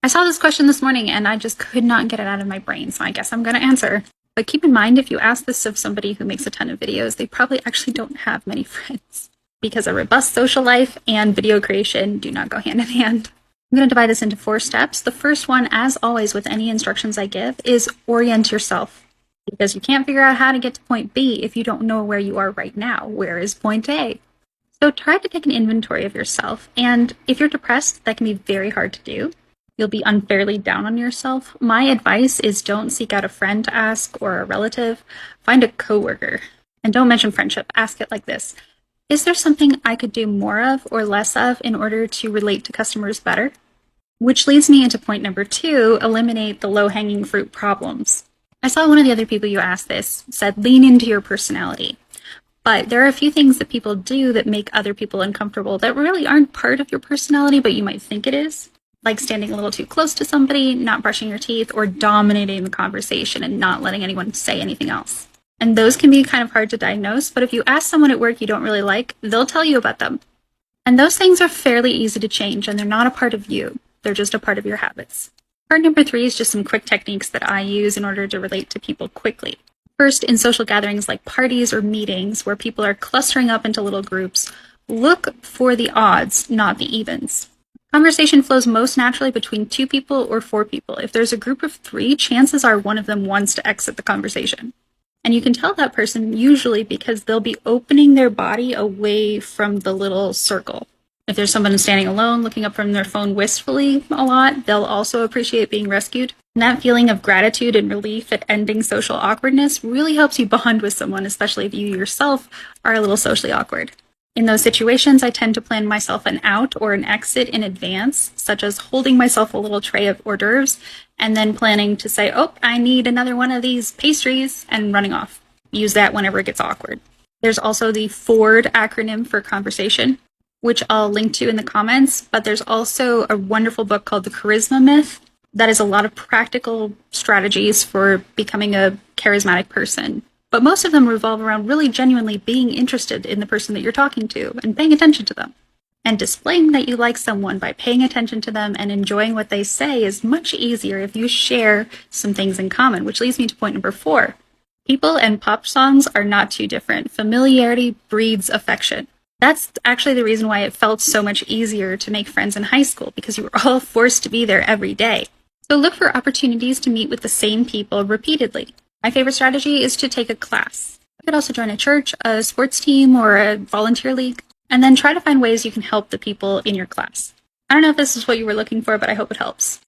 I saw this question this morning and I just could not get it out of my brain, so I guess I'm going to answer. But keep in mind, if you ask this of somebody who makes a ton of videos, they probably actually don't have many friends because a robust social life and video creation do not go hand in hand. I'm going to divide this into 4 steps. The first one, as always with any instructions I give, is orient yourself. Because you can't figure out how to get to point B if you don't know where you are right now. Where is point A? So try to take an inventory of yourself. And if you're depressed, that can be very hard to do. You'll be unfairly down on yourself. My advice is don't seek out a friend to ask or a relative. Find a coworker. And don't mention friendship. Ask it like this. Is there something I could do more of or less of in order to relate to customers better? Which leads me into point number 2, eliminate the low-hanging fruit problems. I saw one of the other people you asked this said lean into your personality. But there are a few things that people do that make other people uncomfortable that really aren't part of your personality, but you might think it is. Like standing a little too close to somebody, not brushing your teeth, or dominating the conversation and not letting anyone say anything else. And those can be kind of hard to diagnose, but if you ask someone at work you don't really like, they'll tell you about them. And those things are fairly easy to change, and they're not a part of you. They're just a part of your habits. Part number 3 is just some quick techniques that I use in order to relate to people quickly. First, in social gatherings like parties or meetings where people are clustering up into little groups, look for the odds, not the evens. Conversation flows most naturally between 2 people or 4 people. If there's a group of 3, chances are one of them wants to exit the conversation. And you can tell that person usually because they'll be opening their body away from the little circle. If there's someone standing alone, looking up from their phone wistfully a lot, they'll also appreciate being rescued. And that feeling of gratitude and relief at ending social awkwardness really helps you bond with someone, especially if you yourself are a little socially awkward. In those situations, I tend to plan myself an out or an exit in advance, such as holding myself a little tray of hors d'oeuvres and then planning to say, oh, I need another one of these pastries, and running off. Use that whenever it gets awkward. There's also the FORD acronym for conversation, which I'll link to in the comments, but there's also a wonderful book called The Charisma Myth that is a lot of practical strategies for becoming a charismatic person. But most of them revolve around really genuinely being interested in the person that you're talking to and paying attention to them. And displaying that you like someone by paying attention to them and enjoying what they say is much easier if you share some things in common, which leads me to point number 4. People and pop songs are not too different. Familiarity breeds affection. That's actually the reason why it felt so much easier to make friends in high school, because you were all forced to be there every day. So look for opportunities to meet with the same people repeatedly. My favorite strategy is to take a class. You could also join a church, a sports team, or a volunteer league, and then try to find ways you can help the people in your class. I don't know if this is what you were looking for, but I hope it helps.